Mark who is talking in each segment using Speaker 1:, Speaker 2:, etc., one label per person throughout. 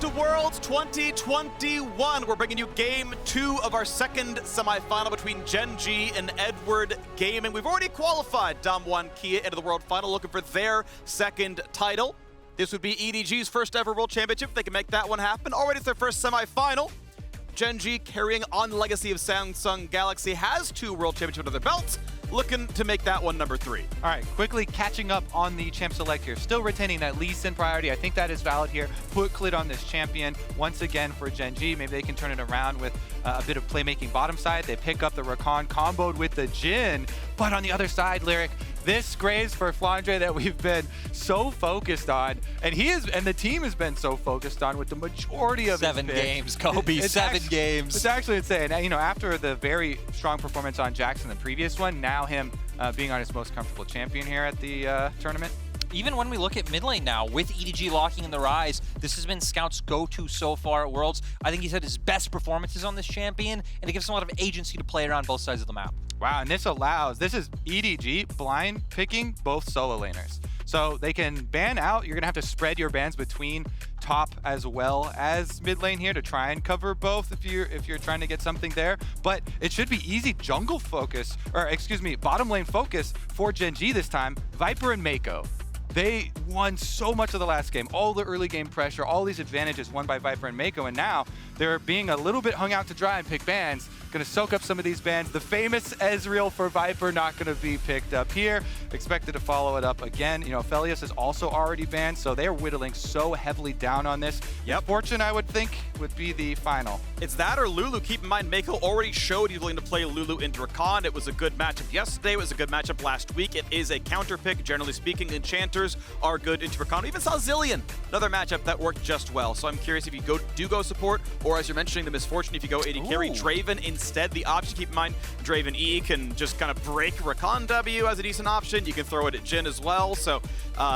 Speaker 1: to Worlds 2021. We're bringing you Game 2 of our second semifinal between Gen.G and Edward Gaming. We've already qualified Dom1 Kia into the World Final, looking for their second title. This would be EDG's first ever World Championship if they can make that one happen. Already it's their first semifinal. Gen.G, carrying on the legacy of Samsung Galaxy, has 2 World Championships under their belts, looking to make that one number 3.
Speaker 2: All right, quickly catching up on the champ select here. Still retaining that Lee Sin priority. I think that is valid here. Put Clid on this champion once again for Gen.G. Maybe they can turn it around with a bit of playmaking bottom side. They pick up the Rakan comboed with the Jhin. But on the other side, Lyric, this Graves for Flandre that we've been so focused on, and the team has been so focused on with the majority of
Speaker 3: 7 games, Kobe, 7 games.
Speaker 2: It's actually insane. And, you know, after the very strong performance on Jackson the previous one, now him being on his most comfortable champion here at the tournament.
Speaker 3: Even when we look at mid lane now, with EDG locking in the Ryze, this has been Scout's go-to so far at Worlds. I think he's had his best performances on this champion, and it gives him a lot of agency to play around both sides of the map.
Speaker 2: Wow, and this is EDG blind picking both solo laners. So they can ban out. You're gonna have to spread your bans between top as well as mid lane here to try and cover both if you're trying to get something there. But it should be easy jungle focus, or excuse me, bottom lane focus for Gen.G this time. Viper and Meiko. They won so much of the last game, all the early game pressure, all these advantages won by Viper and Meiko, and now they're being a little bit hung out to dry and pick bans. Gonna soak up some of these bans. The famous Ezreal for Viper not gonna be picked up here. Expected to follow it up again. You know, Felius is also already banned, so they're whittling so heavily down on this.
Speaker 1: Yep.
Speaker 2: Fortune, I would think, would be the final.
Speaker 1: It's that or Lulu. Keep in mind, Meiko already showed he's willing to play Lulu into Rakan. It was a good matchup yesterday. It was a good matchup last week. It is a counter pick. Generally speaking, enchanters are good into Rakan. We even saw Zillion, another matchup that worked just well. So I'm curious if you do go support, or as you're mentioning, the misfortune, if you go AD carry, Draven instead, the option. Keep in mind, Draven E can just kind of break Rakan W as a decent option. You can throw it at Jhin as well. So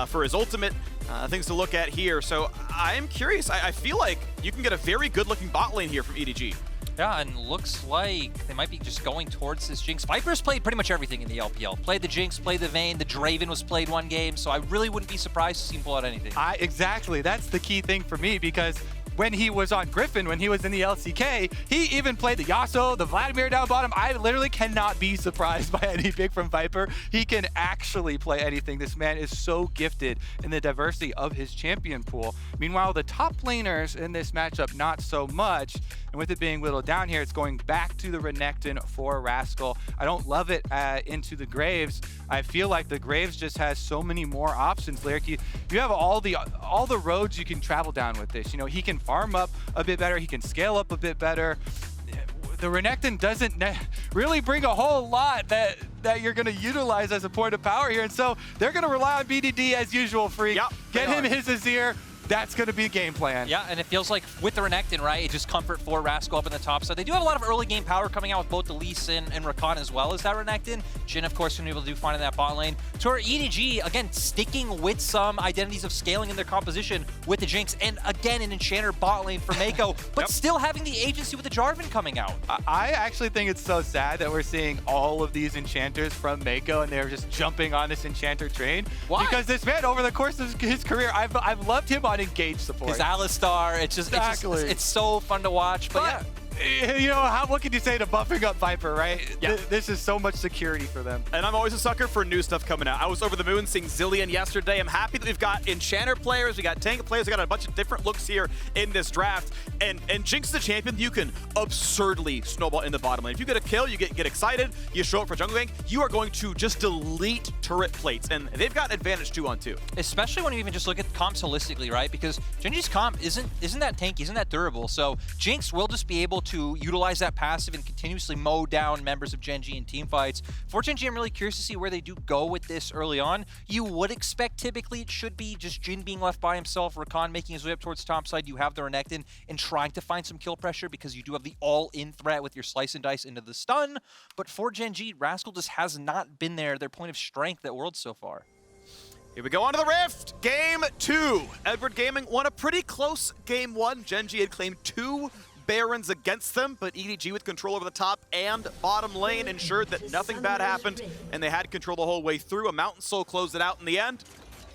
Speaker 1: for his ultimate, things to look at here. So I'm curious. I feel like you can get a very good-looking bot lane here from EDG.
Speaker 3: Yeah, and looks like they might be just going towards this Jinx. Viper's played pretty much everything in the LPL. Played the Jinx, played the Vayne, the Draven was played 1 game, so I really wouldn't be surprised to see him pull out anything.
Speaker 2: Exactly, that's the key thing for me, because when he was on Griffin, when he was in the LCK, he even played the Yasuo, the Vladimir down bottom. I literally cannot be surprised by any pick from Viper. He can actually play anything. This man is so gifted in the diversity of his champion pool. Meanwhile, the top laners in this matchup, not so much. And with it being whittled down here, it's going back to the Renekton for Rascal. I don't love it into the Graves. I feel like the Graves just has so many more options. Lyric, you have all the roads you can travel down with this. You know, he can farm up a bit better. He can scale up a bit better. The Renekton doesn't really bring a whole lot that you're going to utilize as a point of power here. And so they're going to rely on BDD as usual, Freak.
Speaker 1: Yep,
Speaker 2: get him his Azir. That's going to be a game plan.
Speaker 3: Yeah, and it feels like with the Renekton, right, it's just comfort for Rascal up in the top side. They do have a lot of early game power coming out with both the Lee Sin and Rakan as well as that Renekton. Jhin, of course, going to be able to do fine in that bot lane. To our EDG, again, sticking with some identities of scaling in their composition with the Jinx, and again, an Enchanter bot lane for Meiko, but still having the agency with the Jarvan coming out.
Speaker 2: I actually think it's so sad that we're seeing all of these Enchanters from Meiko, and they're just jumping on this Enchanter train. Why? Because this man, over the course of his career, I've loved him on engage support.
Speaker 3: His Alistar, it's so fun to watch, but yeah.
Speaker 2: You know, what can you say to buffing up Viper, right? Yeah. This is so much security for them.
Speaker 1: And I'm always a sucker for new stuff coming out. I was over the moon seeing Zillion yesterday. I'm happy that we've got Enchanter players, we got tank players, we got a bunch of different looks here in this draft. And Jinx is a champion you can absurdly snowball in the bottom lane. If you get a kill, you get excited, you show up for jungle gank, you are going to just delete turret plates. And they've got advantage 2-on-2.
Speaker 3: Especially when you even just look at comps holistically, right? Because Gen.G's comp isn't that tanky, isn't that durable. So Jinx will just be able to utilize that passive and continuously mow down members of Gen.G in team fights. For Gen.G, I'm really curious to see where they do go with this early on. You would expect typically it should be just Jhin being left by himself, Rakan making his way up towards top side, you have the Renekton, and trying to find some kill pressure because you do have the all-in threat with your slice and dice into the stun. But for Gen.G, Rascal just has not been their point of strength at Worlds so far.
Speaker 1: Here we go on to the Rift. Game 2. Edward Gaming won a pretty close Game 1. Gen.G had claimed 2 Barons against them, but EDG with control over the top and bottom lane ensured that nothing bad happened, and they had control the whole way through. A Mountain Soul closed it out in the end,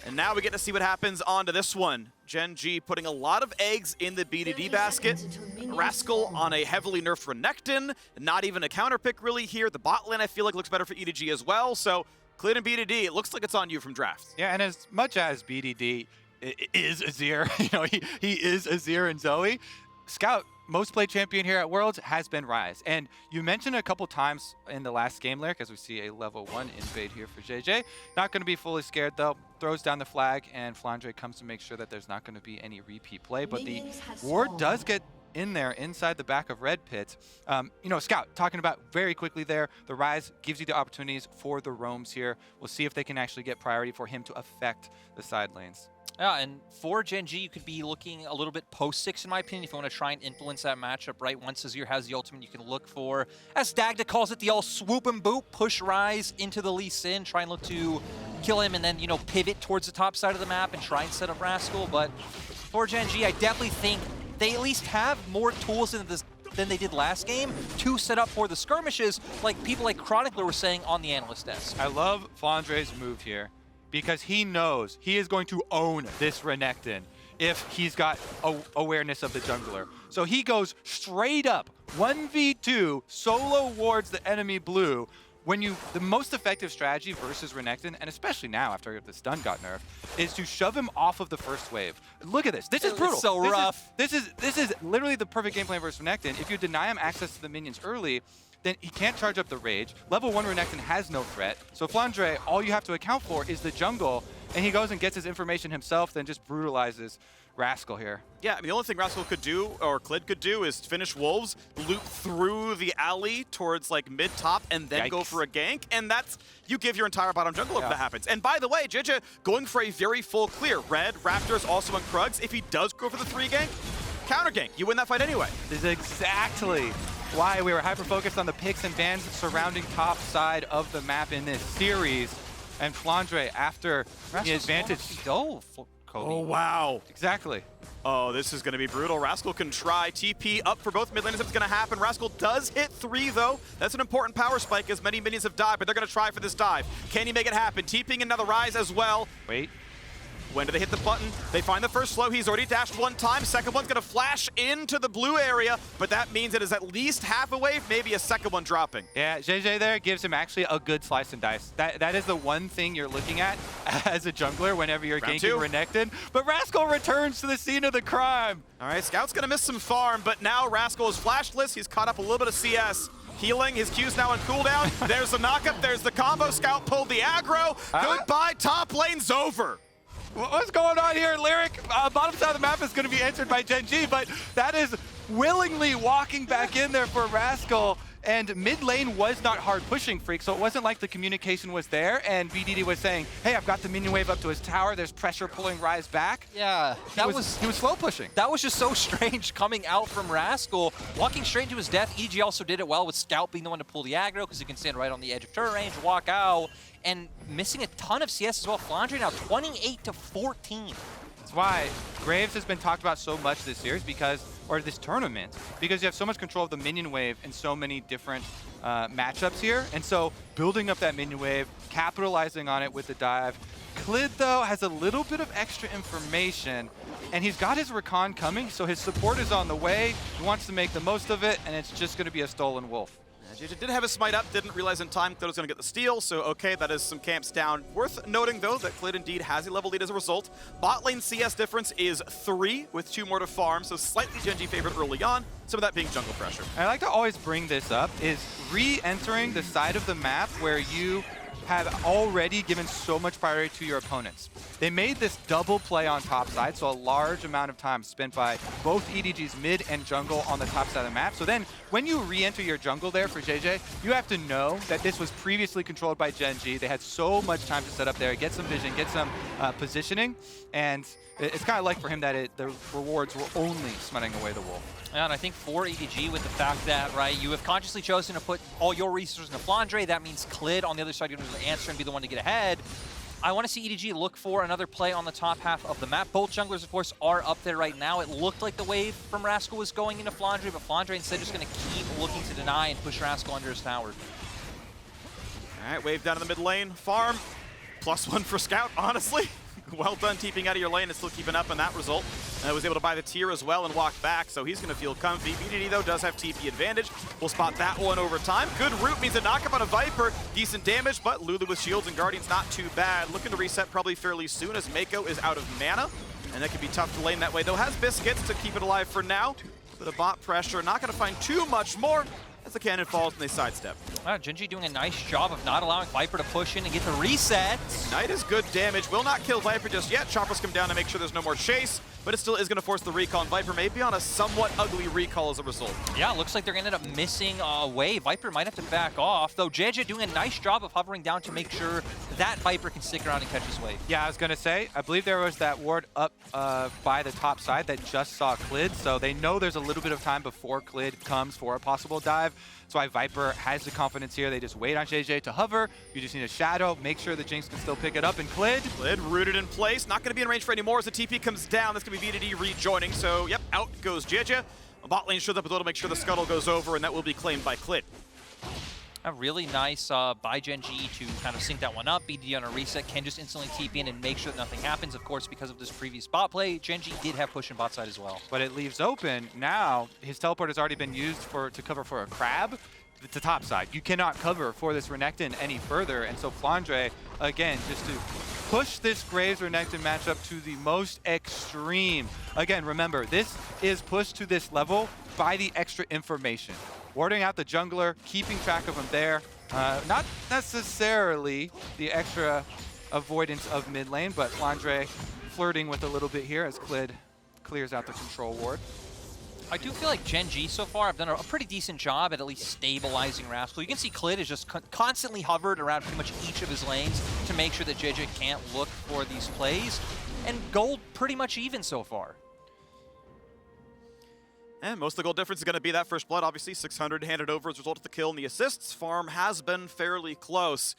Speaker 1: and now we get to see what happens onto this one. Gen.G putting a lot of eggs in the BDD basket. Rascal on a heavily nerfed Renekton. Not even a counter pick really here. The bot lane I feel like looks better for EDG as well. So Clid and BDD, it looks like it's on you from drafts.
Speaker 2: Yeah, and as much as BDD is Azir, he is Azir and Zoe, Scout, most played champion here at Worlds, has been Ryze. And you mentioned a couple times in the last game, Lyric, as we see a level 1 invade here for JieJie. Not going to be fully scared, though. Throws down the flag, and Flandre comes to make sure that there's not going to be any repeat play. But the ward does get in there inside the back of Red Pit. Scout, talking about very quickly there, the Ryze gives you the opportunities for the roams here. We'll see if they can actually get priority for him to affect the side lanes.
Speaker 3: Yeah, and for Gen.G, you could be looking a little bit post-6, in my opinion, if you want to try and influence that matchup, right? Once Azir has the ultimate, you can look for, as Dagda calls it, the all swoop and boop, push Ryze into the Lee Sin, try and look to kill him, and then, pivot towards the top side of the map and try and set up Rascal. But for Gen.G, I definitely think they at least have more tools than they did last game to set up for the skirmishes, like people like Chronicler were saying on the analyst desk.
Speaker 2: I love Flandre's move here, because he knows he is going to own this Renekton if he's got awareness of the jungler. So he goes straight up 1v2 solo wards the enemy blue. The most effective strategy versus Renekton, and especially now after the stun got nerfed, is to shove him off of the first wave. Look at this. This is brutal.
Speaker 3: It's so rough.
Speaker 2: This is literally the perfect game plan versus Renekton. If you deny him access to the minions early, then he can't charge up the rage. Level 1 Renekton has no threat. So Flandre, all you have to account for is the jungle, and he goes and gets his information himself, then just brutalizes Rascal here.
Speaker 1: Yeah, I mean, the only thing Rascal could do, or Clid could do, is finish Wolves, loop through the alley towards like mid-top, and then go for a gank, and that's, you give your entire bottom jungle if that happens. And by the way, JieJie going for a very full clear. Red, Raptors also on Krugs. If he does go for the 3 gank, counter gank. You win that fight anyway.
Speaker 2: This is exactly why we were hyper-focused on the picks and bans surrounding top side of the map in this series. And Flandre, after the advantage...
Speaker 1: Oh, wow.
Speaker 2: Exactly.
Speaker 1: Oh, this is going to be brutal. Rascal can try TP up for both mid laners if it's going to happen. Rascal does hit 3, though. That's an important power spike as many minions have died, but they're going to try for this dive. Can he make it happen? TPing another Ryze as well.
Speaker 2: Wait.
Speaker 1: When do they hit the button? They find the first slow. He's already dashed 1 time. Second one's going to flash into the blue area, but that means it is at least half a wave, maybe a second one dropping.
Speaker 2: Yeah, JieJie there gives him actually a good slice and dice. That is the one thing you're looking at as a jungler whenever you're ganking Renekton. But Rascal returns to the scene of the crime.
Speaker 1: All right, Scout's going to miss some farm, but now Rascal is flashless. He's caught up a little bit of CS. Healing, his Q's now on cooldown. There's the knockup, there's the combo. Scout pulled the aggro. Goodbye, top lane's over.
Speaker 2: What's going on here, Lyric? Bottom side of the map is going to be answered by Gen.G, but that is willingly walking back in there for Rascal. And mid lane was not hard pushing Freak, so it wasn't like the communication was there and BDD was saying, hey, I've got the minion wave up to his tower, there's pressure pulling Ryze back.
Speaker 3: Yeah,
Speaker 2: he was slow pushing.
Speaker 3: That was just so strange coming out from Rascal, walking straight into his death. EDG also did it well with Scout being the one to pull the aggro because he can stand right on the edge of turret range, walk out, and missing a ton of CS as well. Flandre now 28-14.
Speaker 2: That's why Graves has been talked about so much this series this tournament, because you have so much control of the minion wave in so many different matchups here. And so building up that minion wave, capitalizing on it with the dive. Clid, though, has a little bit of extra information, and he's got his Rakan coming, so his support is on the way. He wants to make the most of it, and it's just going to be a stolen wolf.
Speaker 1: JieJie did have a smite up, didn't realize in time Clid was going to get the steal, so okay, that is some camps down. Worth noting, though, that Clid indeed has a level lead as a result. Bot lane CS difference is 3 with 2 more to farm, so slightly Gen.G favorite early on, some of that being jungle pressure.
Speaker 2: I like to always bring this up, is re-entering the side of the map where you have already given so much priority to your opponents. They made this double play on top side, so a large amount of time spent by both EDG's mid and jungle on the top side of the map. So then when you re-enter your jungle there for JieJie, you have to know that this was previously controlled by Gen.G. They had so much time to set up there, get some vision, get some positioning, and it's kind of like for him that the rewards were only smiting away the wolf.
Speaker 3: And I think for EDG, with the fact that, right, you have consciously chosen to put all your resources into Flandre, that means Clid on the other side, you're going to answer and be the one to get ahead. I want to see EDG look for another play on the top half of the map. Both junglers, of course, are up there right now. It looked like the wave from Rascal was going into Flandre, but Flandre instead just going to keep looking to deny and push Rascal under his tower.
Speaker 1: All right, wave down in the mid lane. Farm. +1 for Scout, honestly. Well done TPing out of your lane and still keeping up on that result. Was able to buy the tier as well and walk back, so he's going to feel comfy. BDD, though, does have TP advantage. We'll spot that one over time. Good root means a knockup on a Viper. Decent damage, but Lulu with shields and guardians not too bad. Looking to reset probably fairly soon as Meiko is out of mana, and that could be tough to lane that way, though has biscuits to keep it alive for now. Bit of bot pressure, not going to find too much more as the cannon falls and they sidestep.
Speaker 3: Wow, Gen.G doing a nice job of not allowing Viper to push in and get the reset.
Speaker 1: Knight is good damage, will not kill Viper just yet. Choppers come down to make sure there's no more chase, but it still is going to force the recall, and Viper may be on a somewhat ugly recall as a result.
Speaker 3: Yeah, it looks like they're going to end up missing a wave. Viper might have to back off, though JieJie doing a nice job of hovering down to make sure that Viper can stick around and catch his wave.
Speaker 2: Yeah, I was going to say, I believe there was that ward up by the top side that just saw Clid, so they know there's a little bit of time before Clid comes for a possible dive. That's why Viper has the confidence here. They just wait on JieJie to hover. You just need a shadow, make sure the Jinx can still pick it up, and Clid
Speaker 1: Rooted in place, not going to be in range for any more as the TP comes down. That's going to be VDD rejoining, so yep, out goes JieJie. A bot lane shows up as well to make sure the scuttle goes over, and that will be claimed by Clid.
Speaker 3: A really nice by Gen.G to kind of sync that one up. BD on a reset can just instantly TP in and make sure that nothing happens. Of course, because of this previous bot play, Gen.G did have push in bot side as well.
Speaker 2: but it leaves open. Now, his teleport has already been used to cover for a crab. It's the top side. You cannot cover for this Renekton any further, and so Flandre, again, just to push this Graves Renekton matchup to the most extreme. Again, remember, this is pushed to this level by the extra information. Warding out the jungler, keeping track of him there. Not necessarily the extra avoidance of mid lane, but Flandre flirting with a little bit here as Clid clears out the control ward.
Speaker 3: I do feel like Gen.G so far have done a pretty decent job at least stabilizing Rascal. You can see Clid is just constantly hovered around pretty much each of his lanes to make sure that JieJie can't look for these plays. And gold pretty much even so far.
Speaker 1: And most of the goal difference is going to be that first blood, obviously. 600 handed over as a result of the kill and the assists. Farm has been fairly close.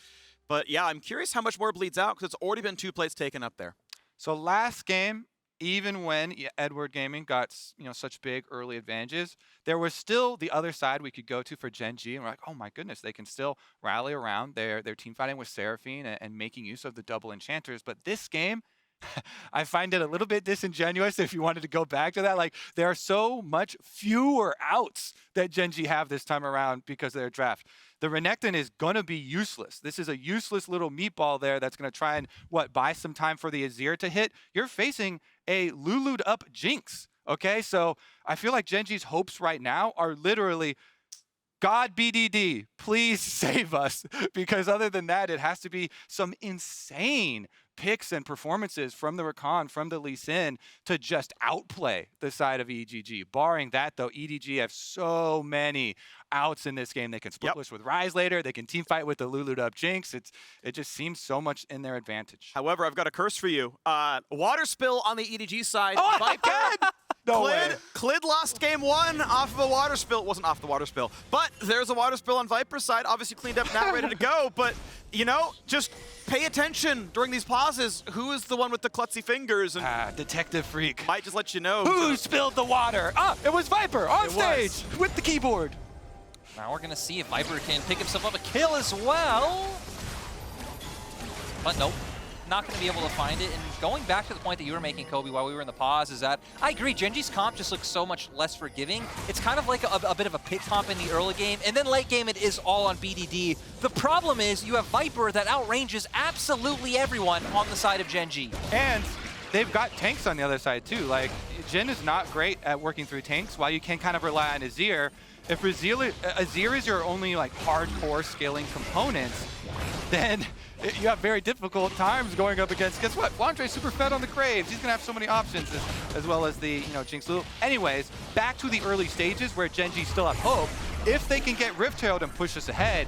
Speaker 1: But yeah, I'm curious how much more bleeds out because it's already been 2 plates taken up there.
Speaker 2: So last game, even when Edward Gaming got such big early advantages, there was still the other side we could go to for Gen.G, and we're like, oh my goodness, they can still rally around their team fighting with Seraphine and making use of the double enchanters. But this game, I find it a little bit disingenuous if you wanted to go back to that. Like, there are so much fewer outs that Gen.G have this time around because of their draft. The Renekton is going to be useless. This is a useless little meatball there that's going to try and, buy some time for the Azir to hit. You're facing a Lulu'd up Jinx, okay? So I feel like Gen.G's hopes right now are literally, God BDD, please save us. Because other than that, it has to be some insane picks and performances from the Rakan, from the Lee Sin to just outplay the side of EDG. Barring that, though, EDG have so many outs in this game. They can split push with Ryze later. They can team fight with the Lulu'd up Jinx. It just seems so much in their advantage.
Speaker 1: However, I've got a curse for you. Water spill on the EDG side.
Speaker 2: Oh,
Speaker 1: Viper.
Speaker 2: No way.
Speaker 1: Clid lost game 1 off of a water spill. It wasn't off the water spill, but there's a water spill on Viper's side. Obviously cleaned up, now ready to go. But, just pay attention during these pauses. Who is the one with the klutzy fingers? And
Speaker 2: Detective Freak.
Speaker 1: might just let you know.
Speaker 2: Who spilled the water? It was Viper on stage with the keyboard.
Speaker 3: Now we're going to see if Viper can pick himself up a kill as well. But nope. Not going to be able to find it. And going back to the point that you were making, Kobe, while we were in the pause, is that I agree, Gen.G's comp just looks so much less forgiving. It's kind of like a bit of a pit comp in the early game, and then late game it is all on BDD. The problem is you have Viper that outranges absolutely everyone on the side of Gen.G.
Speaker 2: And they've got tanks on the other side too. Like, Jhin is not great at working through tanks, while you can kind of rely on Azir. If Azir is your only hardcore scaling component, then you have very difficult times going up against, guess what? Flandre's super fed on the Graves. He's going to have so many options, as well as the, Jinx Lulu. Anyways, back to the early stages where Gen.G still have hope. If they can get Rift-Tailed and push us ahead,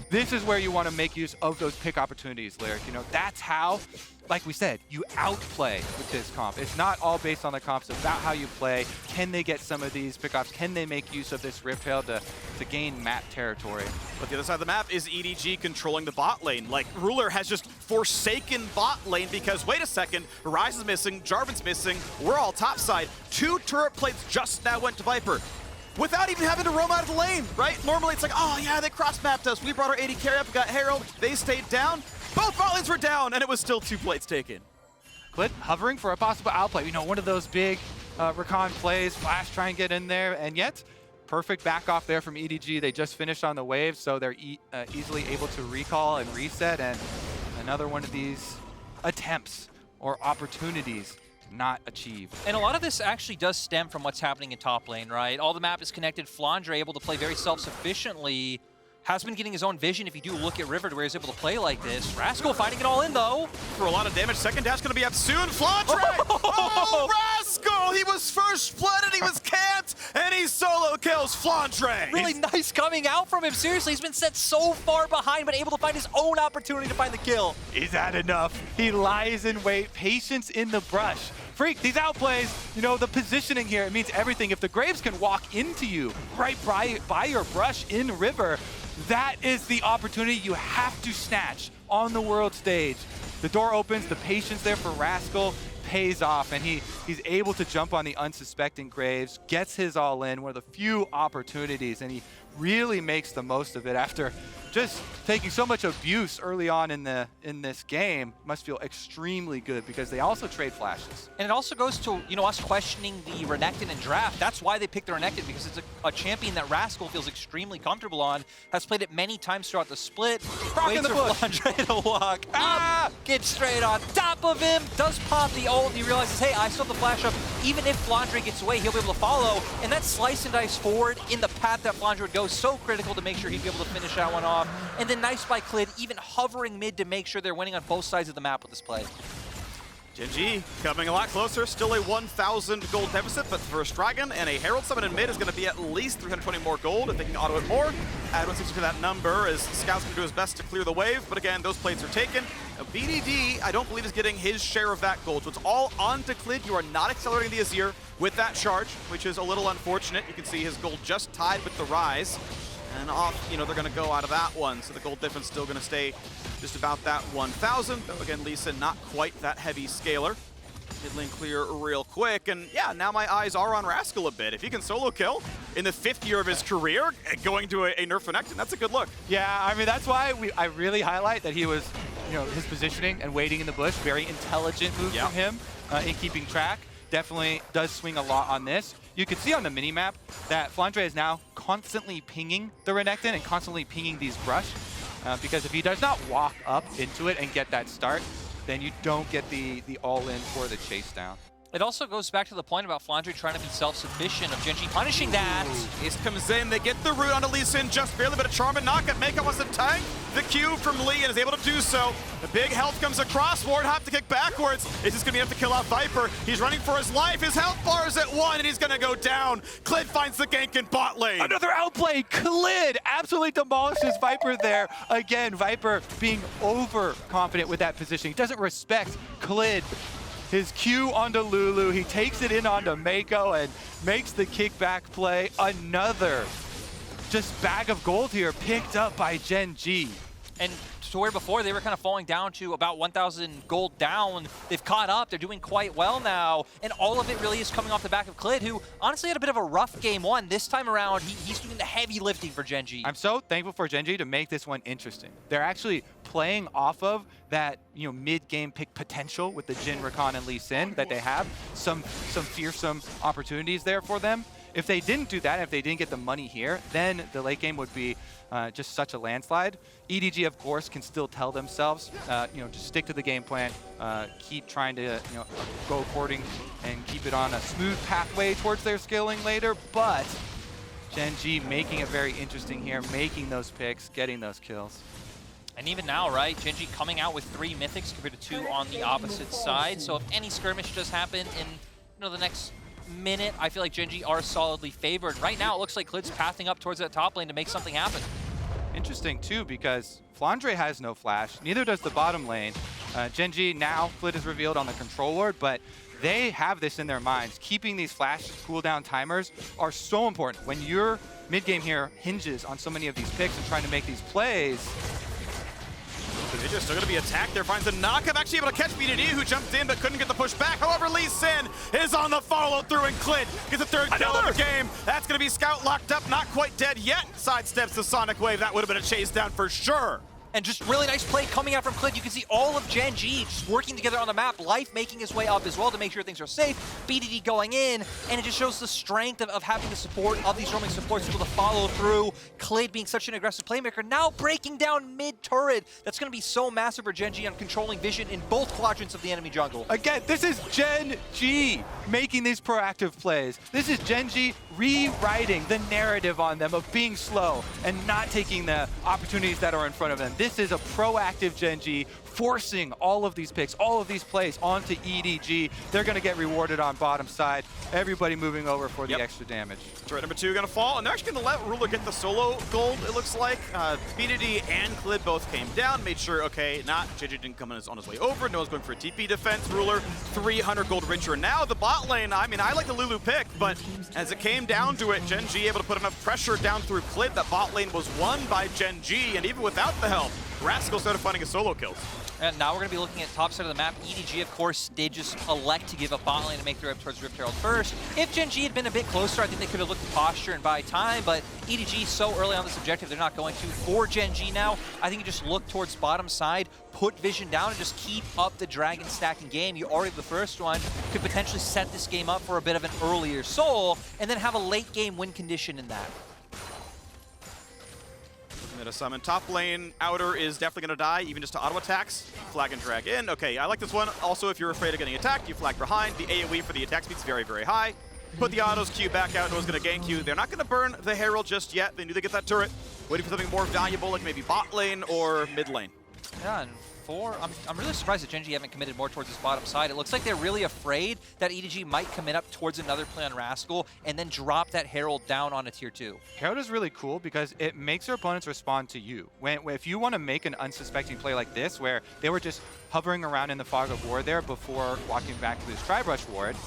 Speaker 2: this is where you want to make use of those pick opportunities, Lyric. That's how, like we said, you outplay with this comp. It's not all based on the comps. It's about how you play. Can they get some of these pickups? Can they make use of this Rift-Tail to gain map territory?
Speaker 1: But the other side of the map is EDG controlling the bot lane. Ruler has just forsaken bot lane because, wait a second, Ryze is missing, Jarvan's missing, we're all topside. 2 turret plates just now went to Viper, without even having to roam out of the lane, right? Normally it's like, oh yeah, they cross-mapped us. We brought our AD carry up, we got Herald, they stayed down. Both bot lanes were down, and it was still 2 plates taken.
Speaker 2: Clid hovering for a possible outplay. You know, one of those big Rakan plays, flash, try and get in there, and yet perfect back off there from EDG. They just finished on the wave, so they're easily able to recall and reset, and another one of these attempts or opportunities not achieved.
Speaker 3: And a lot of this actually does stem from what's happening in top lane, right? All the map is connected. Flandre able to play very self-sufficiently. Has been getting his own vision if you do look at River to where he's able to play like this. Rascal fighting it all in though.
Speaker 1: For a lot of damage, second dash gonna be up soon. Flandre! Oh, Rascal! He was first blooded, he was camped, and he solo kills Flandre.
Speaker 3: Really nice coming out from him. Seriously, he's been set so far behind, but able to find his own opportunity to find the kill.
Speaker 2: Is that enough? He lies in wait, patience in the brush. Freak, these outplays, you know, the positioning here, it means everything. If the Graves can walk into you right by your brush in River, that is the opportunity you have to snatch on the world stage. The door opens, the patience there for Rascal pays off, and he's able to jump on the unsuspecting Graves, gets his all in, one of the few opportunities, and he really makes the most of it after just taking so much abuse early on in this game. Must feel extremely good because they also trade flashes.
Speaker 3: And it also goes to, you know, us questioning the Renekton in draft. That's why they picked the Renekton, because it's a champion that Rascal feels extremely comfortable on, has played it many times throughout the split. Waits for Flandre to walk up, gets straight on top of him, does pop the ult, and he realizes, hey, I still have the flash up. Even if Flandre gets away, he'll be able to follow. And that slice and dice forward in the path that Flandre would go, so critical to make sure he'd be able to finish that one off. And then nice by Clid, even hovering mid to make sure they're winning on both sides of the map with this play.
Speaker 1: Gen.G coming a lot closer, still a 1,000 gold deficit, but the first Dragon and a Herald Summon in mid is going to be at least 320 more gold if they can auto it more. Add 160 to that number as Scout's going to do his best to clear the wave, but again, those plates are taken. Now, BDD, I don't believe, is getting his share of that gold, so it's all onto Clid. You are not accelerating the Azir with that charge, which is a little unfortunate. You can see his gold just tied with the Ryze. And off, you know, they're going to go out of that one, so the gold difference still going to stay just about that 1,000. Though again, Lisa not quite that heavy scaler. Mid lane clear real quick, and yeah, now my eyes are on Rascal a bit. If he can solo kill in the 5th year of his career, going to a nerf Renekton, that's a good look.
Speaker 2: Yeah, I mean, that's why I really highlight that he was, you know, his positioning and waiting in the bush, very intelligent move from him in keeping track. Definitely does swing a lot on this. You can see on the minimap that Flandre is now constantly pinging the Renekton and constantly pinging these brush, because if he does not walk up into it and get that start, then you don't get the all-in for the chase down.
Speaker 3: It also goes back to the point about Flandre trying to be self-sufficient, of Gen.G punishing that.
Speaker 1: Ace comes in, they get the root onto Lee Sin just barely, but a charm and knockup. Meiko wants to tank the Q from Lee and is able to do so. The big health comes across, Ward have to kick backwards. Is this gonna be enough to kill out Viper? He's running for his life, his health bar is at 1 and he's gonna go down. Clid finds the gank in bot lane.
Speaker 2: Another outplay, Clid absolutely demolishes Viper there. Again, Viper being overconfident with that position. He doesn't respect Clid. His Q onto Lulu, he takes it in onto Meiko and makes the kickback play. Another just bag of gold here picked up by Gen.G.
Speaker 3: And to where before they were kind of falling down to about 1,000 gold down, they've caught up, they're doing quite well now, and all of it really is coming off the back of Clid, who honestly had a bit of a rough game one. This time around, he's doing the heavy lifting for Gen.G.
Speaker 2: I'm so thankful for Gen.G to make this one interesting. They're actually playing off of that, you know, mid-game pick potential with the Jhin, Rakan, and Lee Sin that they have. Some fearsome opportunities there for them. If they didn't do that, if they didn't get the money here, then the late game would be just such a landslide. EDG, of course, can still tell themselves, you know, just stick to the game plan, keep trying to, you know, go according and keep it on a smooth pathway towards their scaling later. But Gen.G making it very interesting here, making those picks, getting those kills.
Speaker 3: And even now, right, Gen.G coming out with 3 mythics compared to 2 on the opposite side. So if any skirmish does happen in, you know, the next minute, I feel like Gen.G are solidly favored. Right now, it looks like Clid's pathing up towards that top lane to make something happen.
Speaker 2: Interesting, too, because Flandre has no flash, neither does the bottom lane. Gen.G now, Clid is revealed on the control ward, but they have this in their minds. Keeping these flash cooldown timers are so important. When your mid-game here hinges on so many of these picks and trying to make these plays,
Speaker 1: They're still going to be attacked there, finds a knockup, actually able to catch BDD, who jumped in but couldn't get the push back. However, Lee Sin is on the follow-through, and Clid gets the 3rd kill of the game. That's going to be Scout locked up, not quite dead yet. Sidesteps the Sonic Wave. That would have been a chase down for sure.
Speaker 3: And just really nice play coming out from Clid. You can see all of Gen.G just working together on the map. Life making his way up as well to make sure things are safe. BDD going in, and it just shows the strength of having the support of these roaming supports able to follow through. Clid being such an aggressive playmaker, now breaking down mid-turret. That's going to be so massive for Gen.G on controlling vision in both quadrants of the enemy jungle.
Speaker 2: Again, this is Gen.G making these proactive plays. This is Gen.G rewriting the narrative on them of being slow and not taking the opportunities that are in front of them. This is a proactive Gen.G forcing all of these picks, all of these plays onto EDG. They're going to get rewarded on bottom side. Everybody moving over for the extra damage.
Speaker 1: Turret number 2 going to fall, and they're actually going to let Ruler get the solo gold, it looks like. BDD and Clid both came down, made sure, okay, JieJie didn't come on his way over. No one's going for a TP defense. Ruler, 300 gold richer. Now the bot lane, I mean, I like the Lulu pick, but as it came down to it, Gen.G able to put enough pressure down through Clid that bot lane was won by Gen.G, and even without the help, Rascal started finding his solo kills.
Speaker 3: And now we're going to be looking at top side of the map. EDG, of course, did just elect to give up bot lane and make their way up towards Rift Herald first. If Gen.G had been a bit closer, I think they could have looked at posture and buy time, but EDG so early on this objective, they're not going to. For Gen.G now, I think you just look towards bottom side, put vision down, and just keep up the dragon stacking game. You already have the first one, could potentially set this game up for a bit of an earlier soul, and then have a late game win condition in that.
Speaker 1: Gonna summon top lane. Outer is definitely gonna die, even just to auto attacks. Flag and drag in. Okay, I like this one. Also, if you're afraid of getting attacked, you flag behind. The AoE for the attack speed's very, very high. Put the autos Q back out. No one's gonna gank you. They're not gonna burn the Herald just yet. They knew they get that turret. Waiting for something more valuable, like maybe bot lane or mid lane.
Speaker 3: Yeah, and I'm really surprised that Gen.G haven't committed more towards this bottom side. It looks like they're really afraid that EDG might commit up towards another play on Rascal and then drop that Herald down on a tier 2.
Speaker 2: Herald is really cool because it makes your opponents respond to you. If you want to make an unsuspecting play like this, where they were just hovering around in the fog of war there before walking back to this Tri-Brush ward,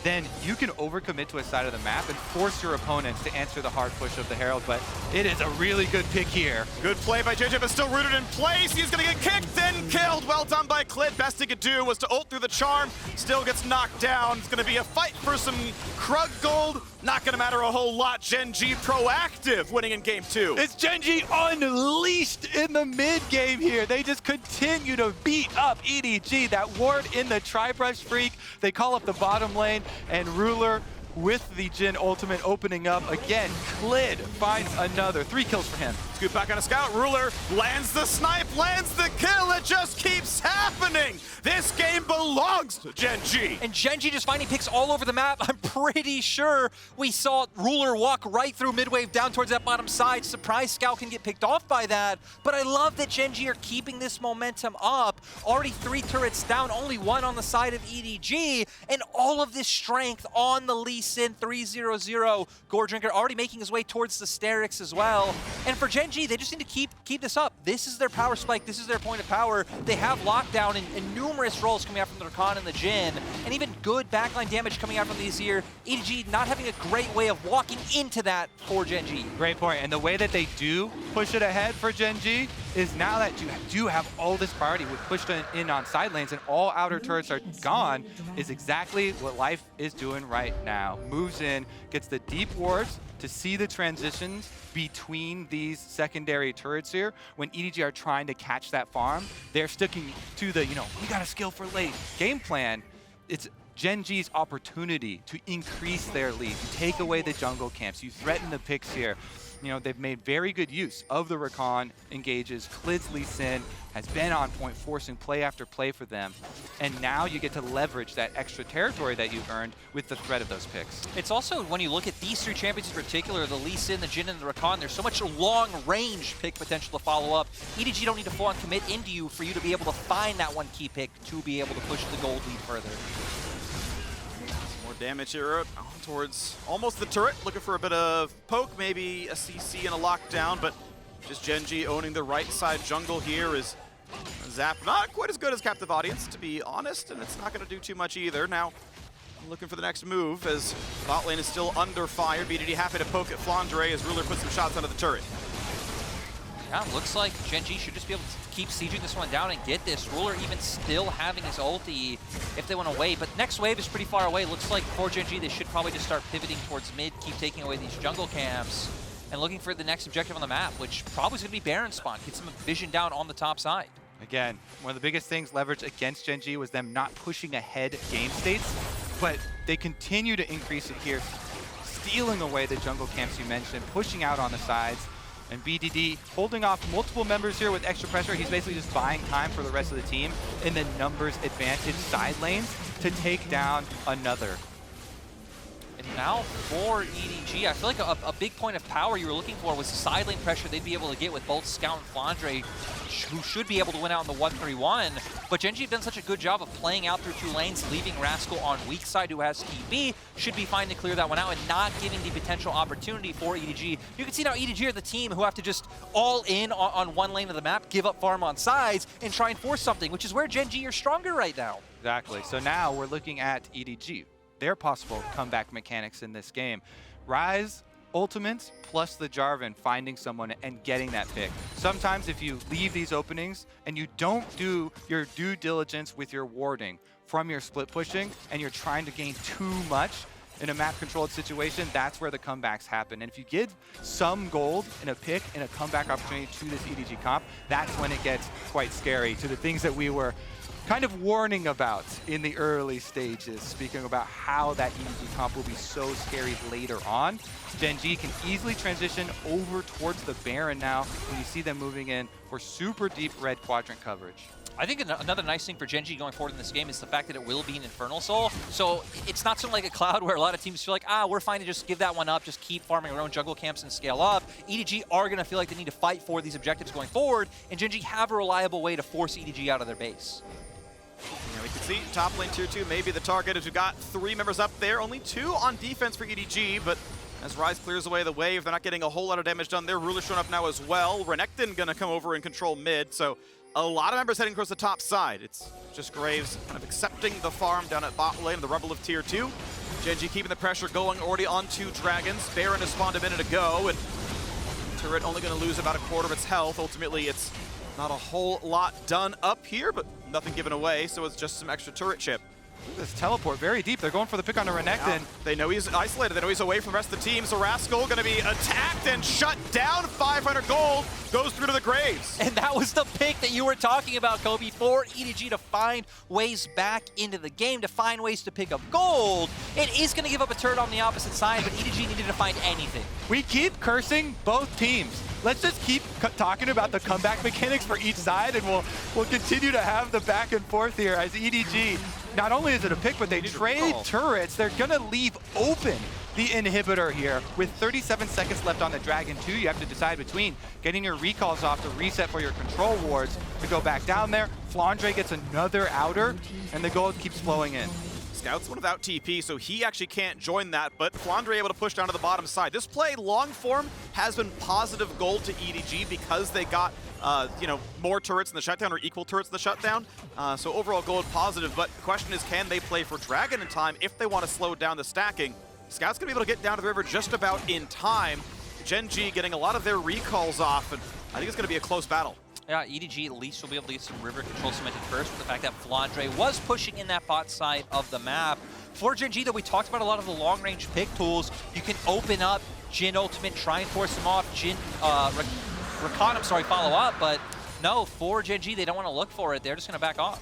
Speaker 2: then you can overcommit to a side of the map and force your opponents to answer the hard push of the Herald, but it is a really good pick here.
Speaker 1: Good play by JieJie, but still rooted in place. He's gonna get kicked and killed. Well done by Clid. Best he could do was to ult through the charm. Still gets knocked down. It's gonna be a fight for some Krug gold. Not gonna matter a whole lot. Gen.G proactive, winning in game 2.
Speaker 2: It's Gen.G unleashed in the mid game here. They just continue to beat up EDG. That ward in the Tri-Brush Freak. They call up the bottom lane, and Ruler with the Jhin ultimate opening up again. Clid finds another 3 kills for him.
Speaker 1: Scoop back on a scout. Ruler lands the snipe, lands the kill. It just keeps happening. This game belongs to Gen.G.
Speaker 3: And Gen.G just finding picks all over the map. I'm pretty sure we saw Ruler walk right through mid-wave down towards that bottom side. Surprise Scout can get picked off by that. But I love that Gen.G are keeping this momentum up. Already 3 turrets down, only 1 on the side of EDG. And all of this strength on the Lee Sin 3-0-0. Gore Drinker already making his way towards the Sterix as well. And for Gen.G, they just need to keep this up. This is their power spike. This is their point of power. They have lockdown and numerous rolls coming out from the Rakan and the Jhin, and even good backline damage coming out from the Azir. EDG not having a great way of walking into that for Gen.G.
Speaker 2: Great point. And the way that they do push it ahead for Gen.G is now that you do have all this priority with pushed in on side lanes and all outer turrets are gone, is exactly what Life is doing right now. Moves in, gets the deep wards to see the transitions between these secondary turrets here. When EDG are trying to catch that farm, they're sticking to the, we got a skill for late game plan. It's Gen.G's opportunity to increase their lead. You take away the jungle camps, you threaten the picks here. They've made very good use of the Rakan engages. Clid's Lee Sin has been on point, forcing play after play for them. And now you get to leverage that extra territory that you've earned with the threat of those picks.
Speaker 3: It's also, when you look at these 3 champions in particular, the Lee Sin, the Jhin, and the Rakan, there's so much long-range pick potential to follow up. EDG don't need to full-on commit into you for you to be able to find that one key pick to be able to push the gold lead further.
Speaker 1: Damage here towards almost the turret, looking for a bit of poke, maybe a CC and a lockdown, but just Gen.G owning the right side jungle here is Zap. Not quite as good as Captive Audience, to be honest, and it's not going to do too much either. Now, looking for the next move as bot lane is still under fire. BDD happy to poke at Flandre as Ruler puts some shots onto the turret.
Speaker 3: Yeah, looks like Gen.G should just be able to keep sieging this one down and get this. Ruler even still having his ulti if they want to wait, but next wave is pretty far away. Looks like for Gen.G they should probably just start pivoting towards mid, keep taking away these jungle camps. and looking for the next objective on the map, which probably is going to be Baron spawn. Get some vision down on the top side.
Speaker 2: Again, one of the biggest things leveraged against Gen.G was them not pushing ahead game states, but they continue to increase it here, stealing away the jungle camps you mentioned, pushing out on the sides, and BDD holding off multiple members here with extra pressure. He's basically just buying time for the rest of the team in the numbers advantage side lanes to take down another.
Speaker 3: And now for EDG, I feel like a big point of power you were looking for was the side lane pressure they'd be able to get with both Scout and Flandre, who should be able to win out in the 1-3-1. But Gen.G have done such a good job of playing out through 2 lanes, leaving Rascal on weak side who has TP, should be fine to clear that one out and not giving the potential opportunity for EDG. You can see now EDG are the team who have to just all in on one lane of the map, give up farm on sides, and try and force something, which is where Gen.G are stronger right now.
Speaker 2: Exactly. So now we're looking at EDG, their possible comeback mechanics in this game. Ryze ultimates plus the Jarvan finding someone and getting that pick. Sometimes if you leave these openings and you don't do your due diligence with your warding from your split pushing and you're trying to gain too much in a map controlled situation, that's where the comebacks happen. And if you give some gold in a pick and a comeback opportunity to this EDG comp, that's when it gets quite scary, to the things that we were kind of warning about in the early stages, speaking about how that EDG comp will be so scary later on. Gen.G can easily transition over towards the Baron now when you see them moving in for super deep red quadrant coverage.
Speaker 3: I think another nice thing for Gen.G going forward in this game is the fact that it will be an Infernal Soul. So it's not something like a Cloud where a lot of teams feel like, we're fine to just give that one up, just keep farming our own jungle camps and scale up. EDG are going to feel like they need to fight for these objectives going forward, and Gen.G have a reliable way to force EDG out of their base.
Speaker 1: Yeah, we can see top lane tier 2 maybe the target, as we've got 3 members up there, only 2 on defense for EDG, but as Ryze clears away the wave, they're not getting a whole lot of damage done. Their ruler's showing up now as well. Renekton gonna come over and control mid, so a lot of members heading towards the top side. It's just Graves kind of accepting the farm down at bot lane, the Rebel of tier 2. Gen.G keeping the pressure going, already on 2 dragons. Baron has spawned a minute ago, and turret only gonna lose about a quarter of its health. Ultimately, it's not a whole lot done up here, but nothing given away, so it's just some extra turret chip.
Speaker 2: This teleport very deep. They're going for the pick on the Renekton.
Speaker 1: Yeah. They know he's isolated. They know he's away from the rest of the team, so Rascal going to be attacked and shut down. 500 gold goes through to the Graves.
Speaker 3: And that was the pick that you were talking about, Kobe, for EDG to find ways back into the game, to find ways to pick up gold. It is going to give up a turret on the opposite side, but EDG needed to find anything.
Speaker 2: We keep cursing both teams. Let's just keep talking about the comeback mechanics for each side, and we'll continue to have the back and forth here as EDG, not only is it a pick, but they trade turrets. They're gonna leave open the inhibitor here. With 37 seconds left on the Dragon 2, you have to decide between getting your recalls off to reset for your control wards to go back down there. Flandre gets another outer, and the gold keeps flowing in.
Speaker 1: Scout's one without TP, so he actually can't join that, but Flandre able to push down to the bottom side. This play, long form, has been positive gold to EDG because they got more turrets in the shutdown, or equal turrets in the shutdown. So overall gold positive, but the question is, can they play for Dragon in time if they want to slow down the stacking? Scout's going to be able to get down to the river just about in time. Gen.G getting a lot of their recalls off, and I think it's going to be a close battle.
Speaker 3: Yeah, EDG at least will be able to get some river control cemented first, with the fact that Flandre was pushing in that bot side of the map. For Gen.G, though, we talked about a lot of the long-range pick tools. You can open up Jhin ultimate, try and force him off. Jhin, Rakan, follow up, but no, for Gen.G, they don't want to look for it. They're just going to back off.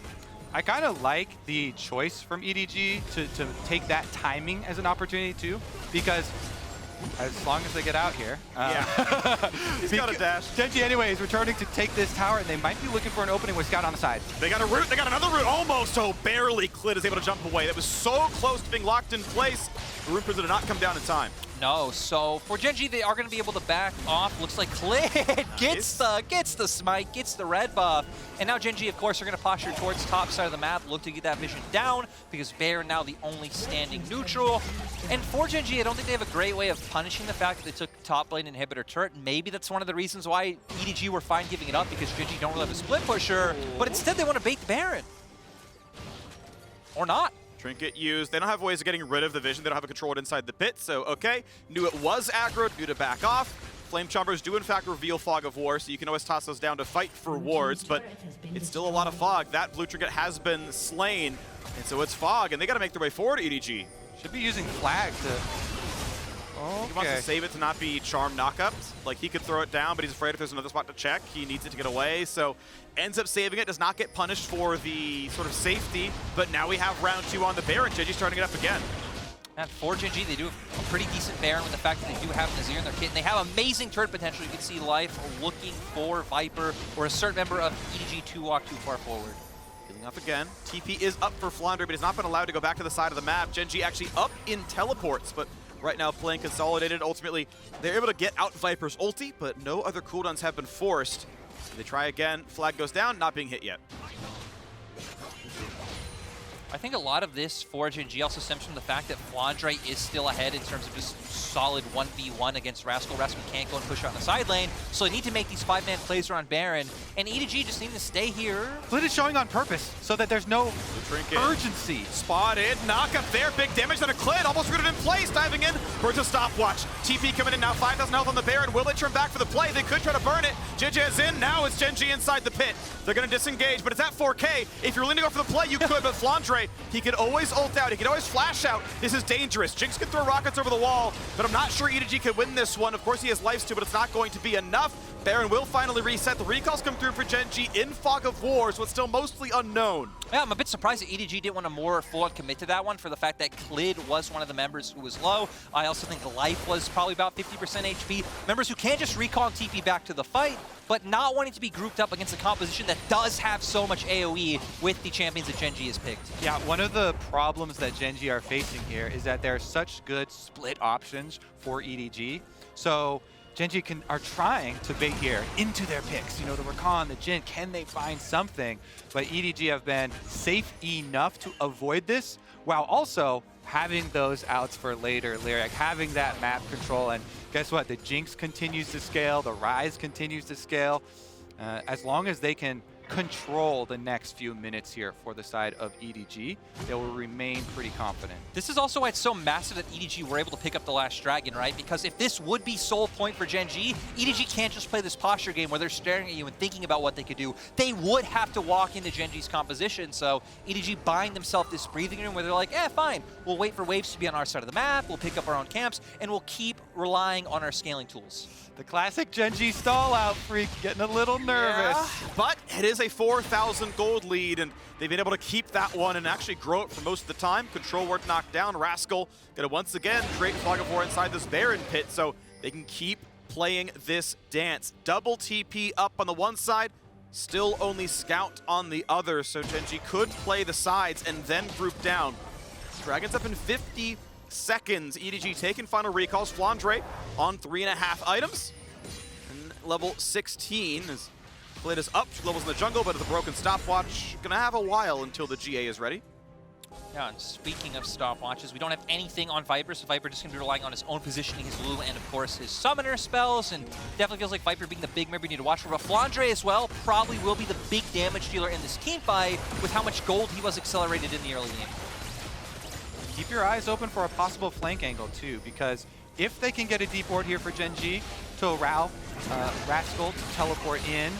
Speaker 2: I kind of like the choice from EDG to take that timing as an opportunity too, because as long as they get out here.
Speaker 1: Yeah. He's got a dash.
Speaker 2: Gen.G anyway is returning to take this tower, and they might be looking for an opening with Scout on the side.
Speaker 1: They got a route, they got another route, almost, so barely Clid is able to jump away. That was so close to being locked in place. The root did not come down in time.
Speaker 3: No, so for Gen.G, they are going to be able to back off. Looks like Clid gets the smite, gets the red buff. And now Gen.G, of course, are going to posture towards top side of the map, look to get that vision down, because Baron now the only standing neutral. And for Gen.G, I don't think they have a great way of punishing the fact that they took top lane inhibitor turret. Maybe that's one of the reasons why EDG were fine giving it up, because Gen.G don't really have a split pusher, but instead they want to bait the Baron. Or not.
Speaker 1: Trinket used. They don't have ways of getting rid of the vision. They don't have a control inside the pit, so okay. Knew it was aggro, due to back off. Flame Chompers do in fact reveal Fog of War, so you can always toss those down to fight for wards, but it's still a lot of fog. That blue Trinket has been slain, and so it's fog, and they got to make their way forward, EDG.
Speaker 2: Should be using flag to...
Speaker 1: He wants to save it to not be charm knockups. Like, he could throw it down, but he's afraid if there's another spot to check, he needs it to get away. So ends up saving it, does not get punished for the sort of safety. But now we have round 2 on the Baron. JieJie starting it up again.
Speaker 3: And for Gen.G, they do have a pretty decent Baron with the fact that they do have an Azir in their kit. And they have amazing turret potential. You can see Life looking for Viper or a certain member of EDG to walk too far forward.
Speaker 1: Healing up again. TP is up for Flandre, but he's not been allowed to go back to the side of the map. Gen.G actually up in teleports, but right now playing consolidated. Ultimately, they're able to get out Viper's ulti, but no other cooldowns have been forced. So they try again. Flag goes down, not being hit yet.
Speaker 3: I think a lot of this for Gen.G also stems from the fact that Flandre is still ahead in terms of just solid 1v1 against Rascal. Rascal can't go and push out in the side lane, so they need to make these 5-man plays around Baron, and EDG just need to stay here.
Speaker 2: Clid is showing on purpose so that there's no urgency.
Speaker 1: Spotted, knock up there, big damage on a Clid, almost rooted in place, diving in for a stopwatch. TP coming in now, 5,000 health on the Baron. Will they turn back for the play? They could try to burn it. JieJie is in, now it's Gen.G inside the pit. They're gonna disengage, but it's at 4K. If you're willing to go for the play, you could, but Flandre, he could always ult out, he could always flash out. This is dangerous. Jinx can throw rockets over the wall, but I'm not sure EDG can win this one. Of course he has lives too, but it's not going to be enough. Baron will finally reset. The recalls come through for Gen.G in Fog of War, so it's still mostly unknown.
Speaker 3: Yeah, I'm a bit surprised that EDG didn't want to more full-on commit to that one for the fact that Clid was one of the members who was low. I also think Life was probably about 50% HP. Members who can't just recall and TP back to the fight, but not wanting to be grouped up against a composition that does have so much AoE with the champions that Gen.G has picked.
Speaker 2: Yeah, one of the problems that Gen.G are facing here is that there are such good split options for EDG. So Gen.G are trying to bait here into their picks. You know, the Rakan, the Jhin, can they find something? But EDG have been safe enough to avoid this while also having those outs for later, Lyric, having that map control. And guess what? The Jinx continues to scale, the Ryze continues to scale. As long as they can control the next few minutes here for the side of EDG, they will remain pretty confident.
Speaker 3: This is also why it's so massive that EDG were able to pick up the last dragon, right? Because if this would be sole point for Gen.G, EDG can't just play this posture game where they're staring at you and thinking about what they could do. They would have to walk into Gen.G's composition, so EDG buying themselves this breathing room where they're like, fine, we'll wait for waves to be on our side of the map, we'll pick up our own camps, and we'll keep relying on our scaling tools.
Speaker 2: The classic Gen.G stall out freak, getting a little nervous.
Speaker 1: Yeah, but it is a 4,000 gold lead, and they've been able to keep that one and actually grow it for most of the time. Control ward knocked down. Rascal gonna once again create Fog of War inside this Baron pit, so they can keep playing this dance. Double TP up on the one side, still only Scout on the other, so Gen.G could play the sides and then group down. Dragons up in 50 seconds. EDG taking final recalls. Flandre on 3.5 items. And level 16 as Clid is up 2 levels in the jungle, but the broken stopwatch gonna have a while until the GA is ready.
Speaker 3: Yeah, and speaking of stopwatches, we don't have anything on Viper, so Viper just gonna be relying on his own positioning, his Lulu, and of course his summoner spells, and definitely feels like Viper being the big member you need to watch for. But Flandre as well probably will be the big damage dealer in this team fight with how much gold he was accelerated in the early game.
Speaker 2: Keep your eyes open for a possible flank angle too, because if they can get a deep ward here for Gen.G to allow Rascal to teleport in,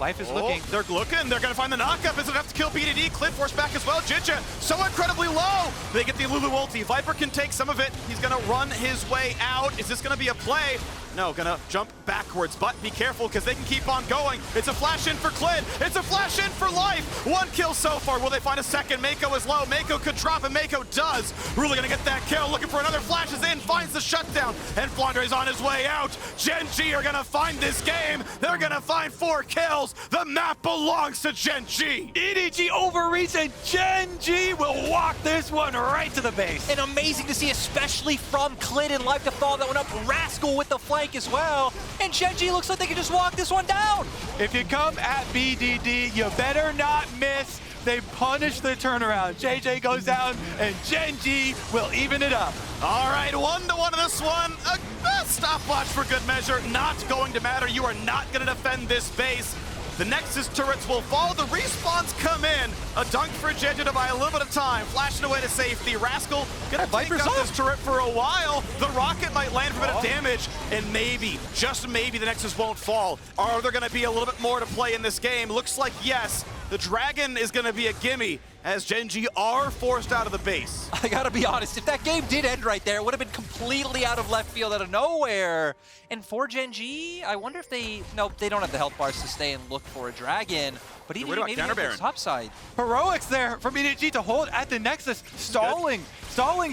Speaker 2: Life is looking.
Speaker 1: They're looking. They're going to find the knockup. Is it enough to kill BDD? Clid force back as well. JieJie so incredibly low. They get the Lulu ulti. Viper can take some of it. He's going to run his way out. Is this going to be a play? No, gonna jump backwards, but be careful because they can keep on going. It's a flash in for Clid. It's a flash in for Life. 1 kill so far. Will they find a second? Meiko is low. Meiko could drop, and Meiko does. Really gonna get that kill. Looking for another flash is in, finds the shutdown, and Flandre is on his way out. Gen.G are gonna find this game. They're gonna find 4 kills. The map belongs to Gen.G.
Speaker 2: EDG overreach, and Gen.G will walk this one right to the base.
Speaker 3: And amazing to see, especially from Clid and Life to follow that one up. Rascal with the flank as well. And Gen.G looks like they can just walk this one down.
Speaker 2: If you come at BDD, you better not miss. They punish the turnaround. JieJie goes down, and Gen.G will even it up.
Speaker 1: All right, 1-1 in this one. A stopwatch for good measure. Not going to matter. You are not going to defend this base. The Nexus turrets will fall. The respawns come in. A dunk for JieJie to buy a little bit of time. Flashing away to safety. Rascal gonna take out this turret for a while. The rocket might land for a bit of damage. And maybe, just maybe, the Nexus won't fall. Are there gonna be a little bit more to play in this game? Looks like yes. The Dragon is gonna be a gimme. as Gen.G are forced out of the base.
Speaker 3: I gotta be honest, if that game did end right there, it would have been completely out of left field, out of nowhere. And for Gen.G, I wonder if they... Nope, they don't have the health bars to stay and look for a dragon. But EDG maybe on the top side.
Speaker 2: Heroics there from EDG to hold at the Nexus, stalling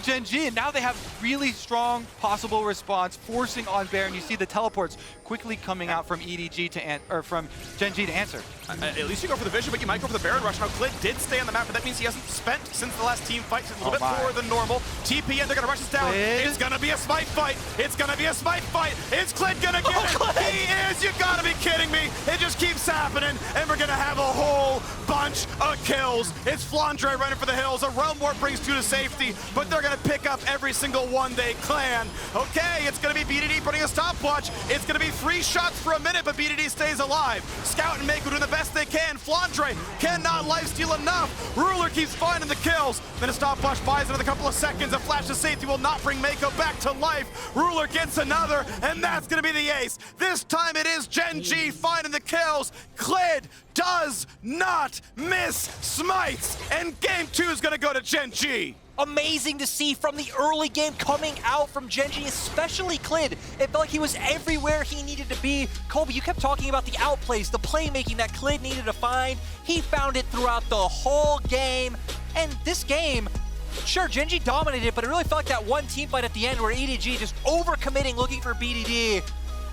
Speaker 2: Gen.G, and now they have really strong possible response, forcing on Baron. You see the teleports quickly coming out from EDG from Gen.G to answer.
Speaker 1: At least you go for the vision, but you might go for the Baron rush. Now, Clid did stay on the map, but that means he hasn't spent since the last team fight. It's a little bit more than normal. TP in, they're gonna rush us down.
Speaker 2: Clid.
Speaker 1: It's gonna be a smite fight. It's gonna be a smite fight. Is Clid gonna get it?
Speaker 3: Clid.
Speaker 1: He is. You gotta be kidding me. It just keeps happening, and we're gonna have a whole bunch of kills. It's Flandre running for the hills. A Realm Warp brings two to safety, but they're gonna pick up every single one they can. Okay, it's gonna be BDD putting a stopwatch. It's gonna be 3 shots for a minute, but BDD stays alive. Scout and Meiko doing the best they can. Flandre cannot lifesteal enough. Ruler keeps finding the kills. Then a stopwatch buys another couple of seconds. A flash of safety will not bring Meiko back to life. Ruler gets another, and that's gonna be the ace. This time it is Gen.G finding the kills. Clid does not miss smites, and game 2 is gonna go to Gen.G.
Speaker 3: Amazing to see from the early game coming out from Gen.G, especially Clid. It felt like he was everywhere he needed to be. Colby, you kept talking about the outplays, the playmaking that Clid needed to find. He found it throughout the whole game. And this game, sure, Gen.G dominated it, but it really felt like that one team fight at the end where EDG just overcommitting, looking for BDD,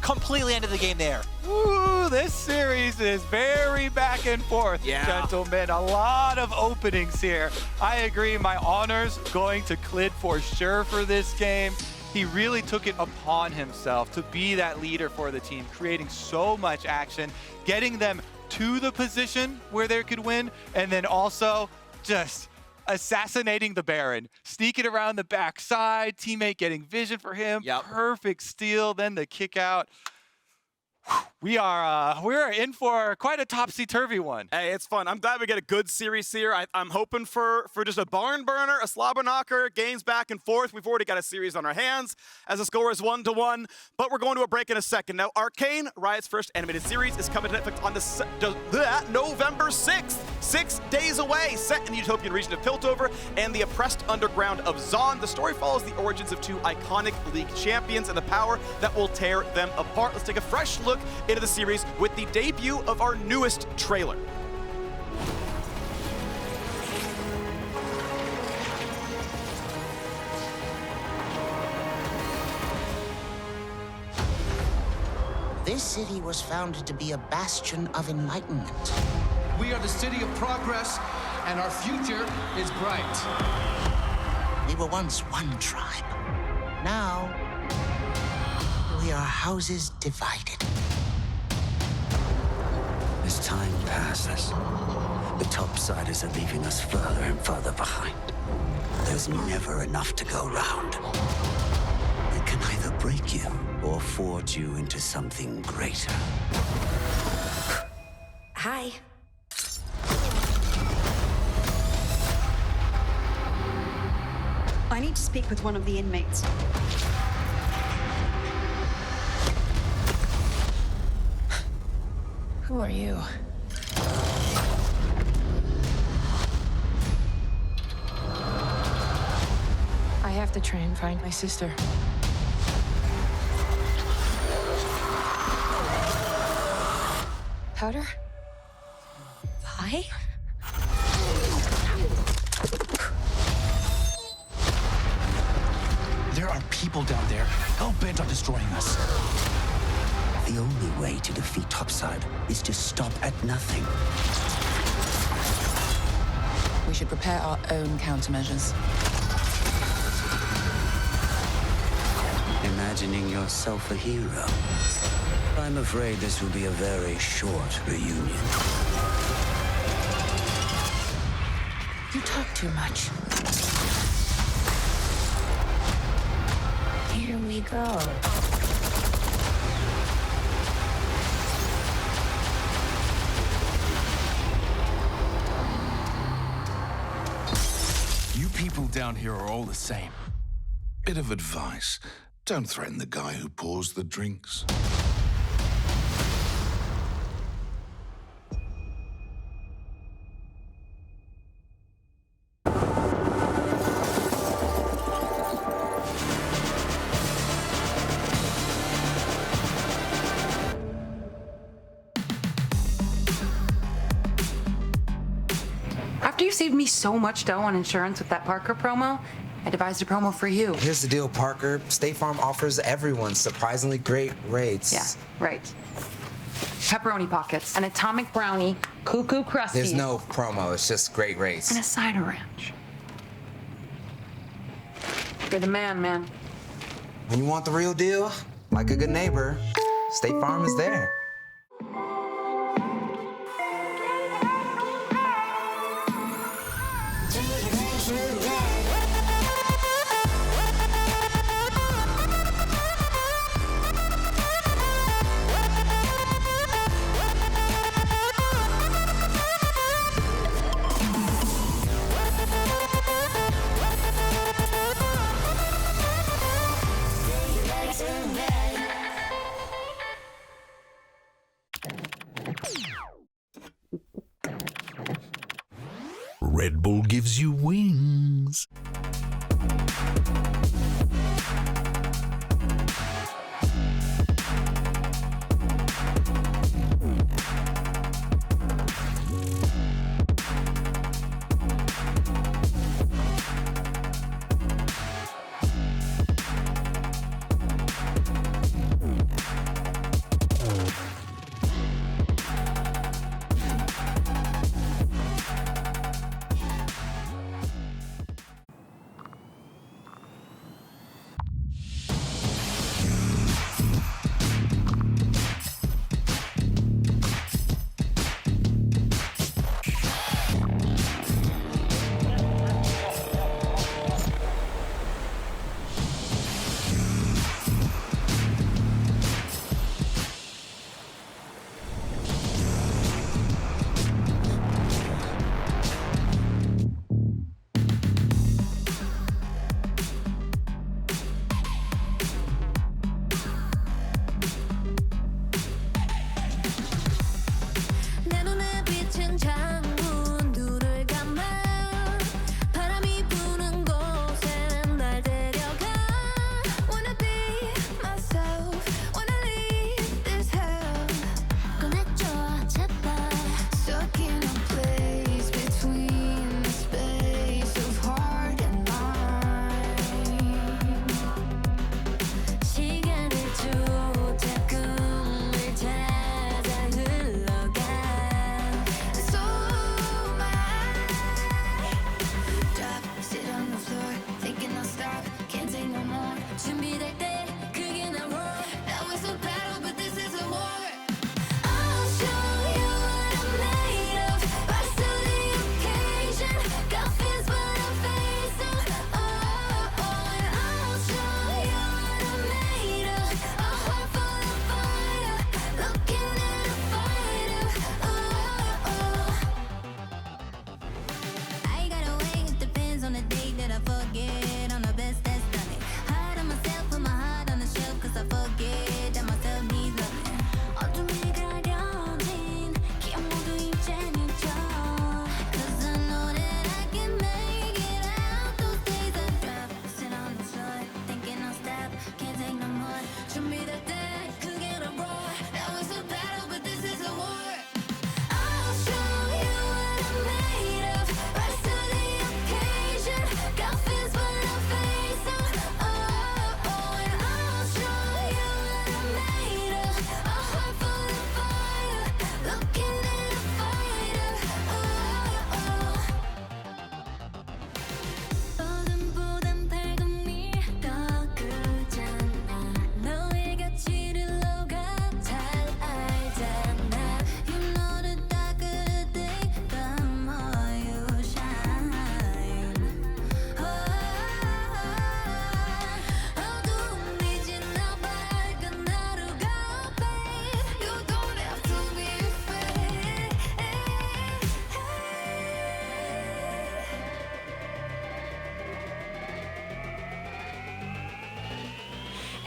Speaker 3: completely ended the game there.
Speaker 2: Ooh, this series is very back and forth, gentlemen. A lot of openings here. I agree, my honors going to Clid for sure for this game. He really took it upon himself to be that leader for the team, creating so much action, getting them to the position where they could win, and then also just assassinating the Baron, sneaking around the backside, teammate getting vision for him, perfect steal, then the kick out. We're in for quite a topsy-turvy one.
Speaker 1: Hey, it's fun. I'm glad we get a good series here. I'm hoping for just a barn burner, a slobber knocker, games back and forth. We've already got a series on our hands as the score is 1-1, but we're going to a break in a second. Now, Arcane, Riot's first animated series, is coming to Netflix on November 6th. 6 days away, set in the utopian region of Piltover and the oppressed underground of Zaun. The story follows the origins of 2 iconic League champions and the power that will tear them apart. Let's take a fresh look into the series with the debut of our newest trailer.
Speaker 4: This city was founded to be a bastion of enlightenment.
Speaker 5: We are the city of progress, and our future is bright.
Speaker 4: We were once one tribe. Now, we are houses divided.
Speaker 6: As time passes, the topsiders are leaving us further and further behind. There's never enough to go round. It can either break you or forge you into something greater.
Speaker 7: Hi. I need to speak with one of the inmates. Who are you? I have to try and find my sister. Powder? Vi?
Speaker 5: There are people down there hell-bent on destroying us.
Speaker 6: The only way to defeat Topside is to stop at nothing.
Speaker 7: We should prepare our own countermeasures.
Speaker 6: Imagining yourself a hero. I'm afraid this will be a very short reunion.
Speaker 7: You talk too much. Here we go.
Speaker 5: You people down here are all the same.
Speaker 8: Bit of advice. Don't threaten the guy who pours the drinks.
Speaker 9: After you saved me so much dough on insurance with that Parker promo, I devised a promo for you.
Speaker 10: Here's the deal, Parker. State Farm offers everyone surprisingly great rates.
Speaker 9: Yeah, right. Pepperoni pockets, an atomic brownie, cuckoo crusty.
Speaker 10: There's no promo, it's just great rates.
Speaker 9: And a cider ranch. You're the man.
Speaker 10: When you want the real deal, like a good neighbor, State Farm is there.
Speaker 8: Red Bull gives you wings.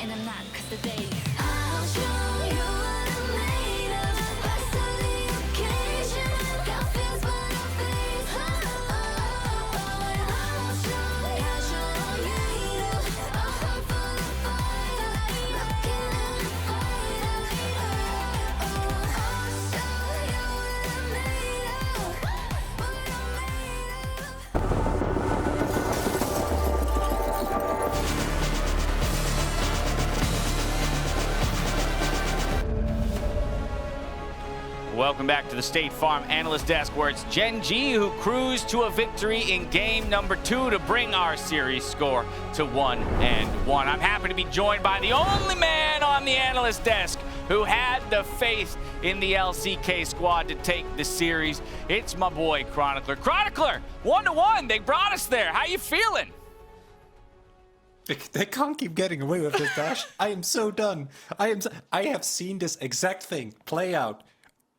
Speaker 11: and I'm not, cause today I'll show you what I'm made of. Rise to the occasion. Got fears but no faith. I'll show you a heart full of fire. Looking at the fire. I'll show you what I'm made of. What I'm made of.
Speaker 12: welcome back to the State Farm Analyst Desk, where it's Gen.G who cruised to a victory in game number 2 to bring our series score to 1-1. I'm happy to be joined by the only man on the Analyst Desk who had the faith in the LCK squad to take the series. It's my boy, Chronicler. Chronicler, 1-1, they brought us there. How you feeling?
Speaker 13: They can't keep getting away with this, Dash. I am so done. I have seen this exact thing play out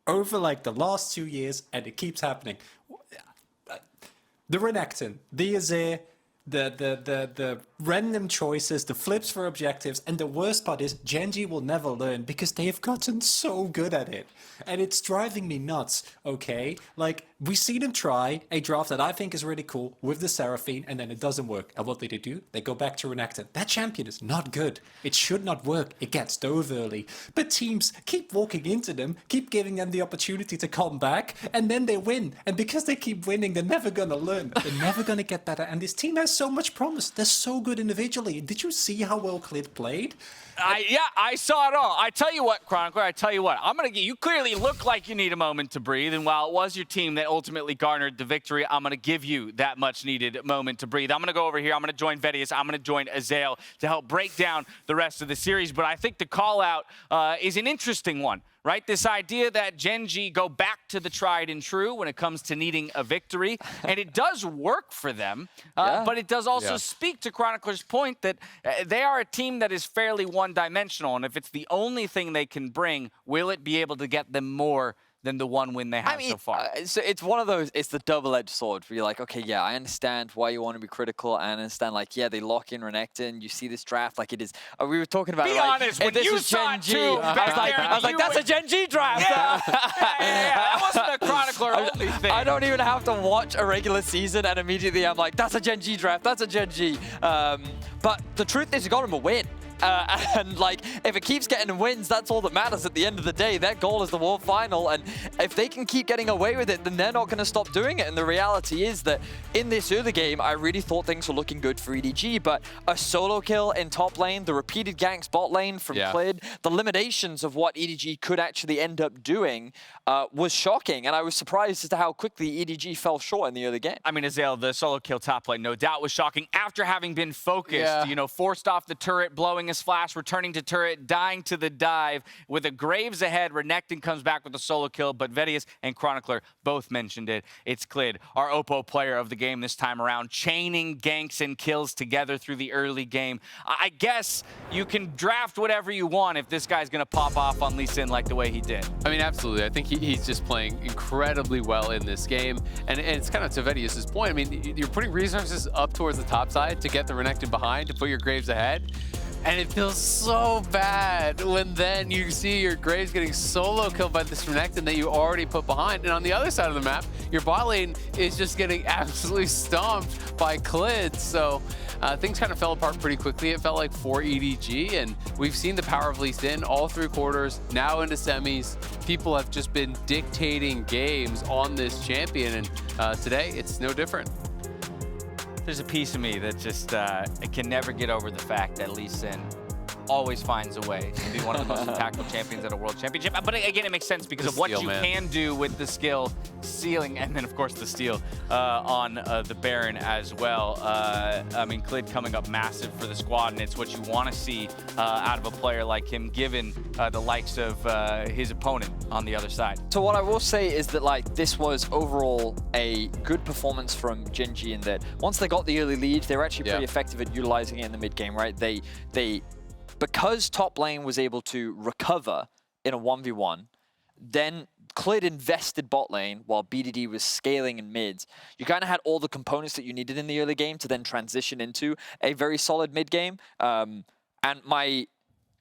Speaker 13: over like the last 2 years, and it keeps happening. The Renekton, the Azir, the random choices, the flips for objectives, and the worst part is Gen.G will never learn because they have gotten so good at it. And it's driving me nuts, okay? Like, we see them try a draft that I think is really cool with the Seraphine, and then it doesn't work. And what do? They go back to Renekton. That champion is not good. It should not work. It gets dove early. But teams keep walking into them, keep giving them the opportunity to come back, and then they win. And because they keep winning, they're never going to learn. They're never going to get better. And this team has so much promise. They're so good individually. Did you see how well Clid played?
Speaker 12: Yeah, I saw it all. I tell you what, Chronicler, you clearly look like you need a moment to breathe, and while it was your team that ultimately garnered the victory, I'm going to give you that much needed moment to breathe. I'm going to go over here, I'm going to join Vedius, I'm going to join Azale to help break down the rest of the series, but I think the call out is an interesting one. Right? This idea that Gen.G go back to the tried and true when it comes to needing a victory. And it does work for them, but it does also speak to Chronicler's point that they are a team that is fairly one-dimensional. And if it's the only thing they can bring, will it be able to get them more than the one win they have so far?
Speaker 14: So it's one of those, it's the double-edged sword where you're like, okay, yeah, I understand why you want to be critical. I understand, like, yeah, they lock in Renekton. You see this draft, like it is. We were talking about
Speaker 12: Be honest, when you saw it too,
Speaker 14: I was like, that's a Gen.G draft.
Speaker 12: Yeah, that wasn't a Chronicler only thing.
Speaker 14: I don't even have to watch a regular season, and immediately I'm like, that's a Gen.G draft. That's a Gen.G. But the truth is, you got him a win. And like, if it keeps getting wins, that's all that matters at the end of the day. Their goal is the World Final, and if they can keep getting away with it, then they're not going to stop doing it. And the reality is that in this early game, I really thought things were looking good for EDG, but a solo kill in top lane, the repeated ganks bot lane from Clid, the limitations of what EDG could actually end up doing was shocking, and I was surprised as to how quickly EDG fell short in the early game.
Speaker 12: I mean, Azale, the solo kill top lane, no doubt was shocking after having been focused, you know, forced off the turret, blowing his flash, returning to turret, dying to the dive. With a Graves ahead, Renekton comes back with a solo kill, but Vedius and Chronicler both mentioned it. It's Clid, our Oppo player of the game this time around, chaining ganks and kills together through the early game. I guess you can draft whatever you want if this guy's going to pop off on Lee Sin like the way he did.
Speaker 15: I mean, absolutely. I think he's just playing incredibly well in this game. And it's kind of to Vedius's point. I mean, you're putting resources up towards the top side to get the Renekton behind, to put your Graves ahead. And it feels so bad when then you see your Graves getting solo killed by this Renekton that you already put behind. And on the other side of the map, your bot lane is just getting absolutely stomped by Clid. So things kind of fell apart pretty quickly. It felt like for EDG, and we've seen the power of Lee Sin all through quarters, now into semis. People have just been dictating games on this champion, and today it's no different.
Speaker 12: There's a piece of me that just can never get over the fact that Lee Sin always finds a way to be one of the most impactful champions at a world championship. But again, it makes sense because of what you can do with the skill ceiling, and then of course the steal on the Baron as well. I mean, Clid coming up massive for the squad, and it's what you want to see out of a player like him, given the likes of his opponent on the other side.
Speaker 14: So what I will say is that, like, this was overall a good performance from Gen.G in that once they got the early lead, they were actually pretty effective at utilizing it in the mid game, right? Because top lane was able to recover in a 1v1, then Clid invested bot lane while BDD was scaling in mids. You kind of had all the components that you needed in the early game to then transition into a very solid mid game. And my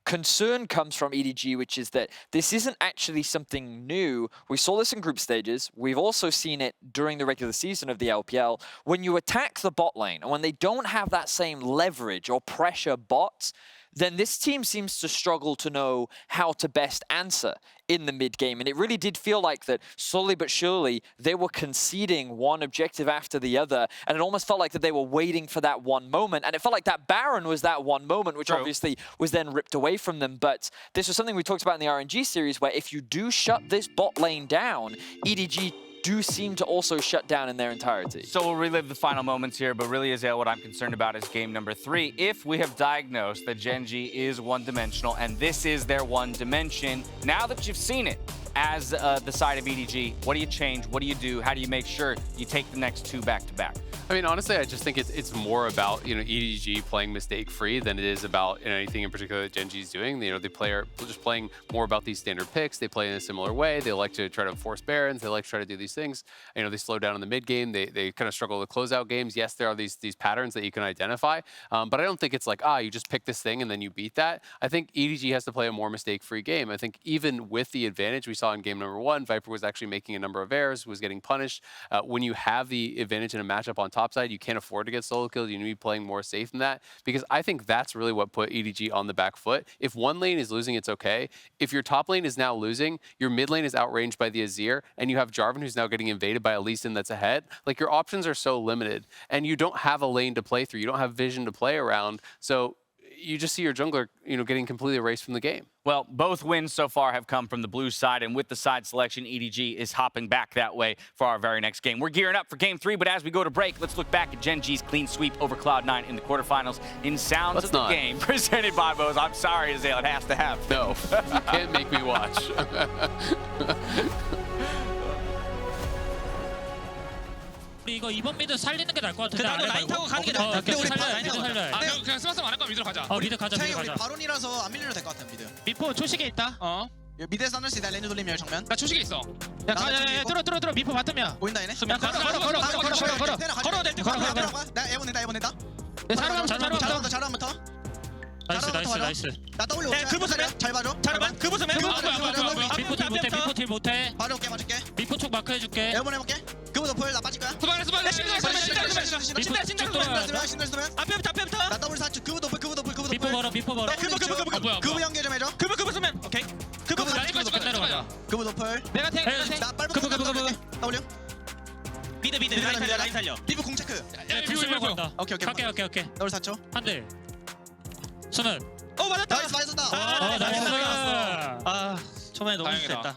Speaker 14: concern comes from EDG, which is that this isn't actually something new. We saw this in group stages. We've also seen it during the regular season of the LPL. When you attack the bot lane, and when they don't have that same leverage or pressure bots, then this team seems to struggle to know how to best answer in the mid game. And it really did feel like that slowly but surely they were conceding one objective after the other. And it almost felt like that they were waiting for that one moment. And it felt like that Baron was that one moment, which obviously was then ripped away from them. But this was something we talked about in the RNG series, where if you do shut this bot lane down, EDG do seem to also shut down in their entirety.
Speaker 12: So we'll relive the final moments here, but really, Azale, what I'm concerned about is game number 3. If we have diagnosed that Gen.G is one-dimensional, and this is their one dimension, now that you've seen it as the side of EDG, what do you change? What do you do? How do you make sure you take the next 2 back-to-back?
Speaker 15: I mean, honestly, I just think it's more about, EDG playing mistake-free than it is about anything in particular that Gen.G is doing. They are just playing more about these standard picks. They play in a similar way. They like to try to force Barons. They like to try to do these things. They slow down in the mid game. They kind of struggle to close out games. Yes, there are these patterns that you can identify, but I don't think it's like, you just pick this thing and then you beat that. I think EDG has to play a more mistake-free game. I think even with the advantage we saw in game number 1, Viper was actually making a number of errors, was getting punished. When you have the advantage in a matchup on top side, you can't afford to get solo kills. You need to be playing more safe than that, because I think that's really what put EDG on the back foot. If one lane is losing, it's okay. If your top lane is now losing, your mid lane is outranged by the Azir, and you have Jarvan who's now getting invaded by a Lee Sin that's ahead, like your options are so limited, and you don't have a lane to play through. You don't have vision to play around, so you just see your jungler, getting completely erased from the game.
Speaker 12: Well, both wins so far have come from the blue side, and with the side selection, EDG is hopping back that way for our very next game. We're gearing up for game 3, but as we go to break, let's look back at Gen.G's clean sweep over Cloud9 in the quarterfinals in Sounds of the Game, presented by Bose. I'm sorry, Azale, it has to happen.
Speaker 15: No, you can't make me watch.
Speaker 16: 이거 이번 미드 살리는 게 나을 것 같은데.
Speaker 17: 나도 라인 타고 가는 게 나을 것 같아.
Speaker 16: 미드 살려.
Speaker 17: 그냥 스마스 안 할 거야. 미드로 가자.
Speaker 16: 미드 가자. 미드
Speaker 17: 우리
Speaker 16: 가자.
Speaker 17: 바론이라서 안 밀려도 될 것 같아. 미드.
Speaker 16: 미포 초식에 있다.
Speaker 17: 미드에서 하늘씩 나 렌즈 돌리면 정면.
Speaker 16: 나 초식에 있어. 야, 들어. 미포 바텀이야.
Speaker 17: 보인다 얘네.
Speaker 16: 걸어.
Speaker 17: 걸어 될 때. 나 에본 낸다. 자르반부터.
Speaker 16: 나이스.
Speaker 17: 나 W 그 모습이야. 잘 봐줘. 자르반 그 모습이야.
Speaker 16: 미포 딜 못해.
Speaker 17: 봐줄게.
Speaker 16: 미포 쪽 마크 해줄게.
Speaker 17: 에본 해볼게. 그거 노플 나 빠질 거야. 신들 앞에부터. 나 W 4초. 그거 노플.
Speaker 16: 미포 걸어.
Speaker 17: 그거 연계 좀 해줘.
Speaker 16: 그거 쓰면 오케이. 그거 끝내러 가자.
Speaker 17: 그거 노플.
Speaker 16: 내가 탱.
Speaker 17: 나 빨부터. W.
Speaker 16: 미드 라인 살려.
Speaker 17: 리브 공 체크.
Speaker 16: 비브 간다.
Speaker 17: 오케이.
Speaker 16: 갈게.
Speaker 17: W 4초.
Speaker 16: 한 대. 수는.
Speaker 17: 맞았다. 나이스.
Speaker 16: 나이스. 초반에 너무 실수했다.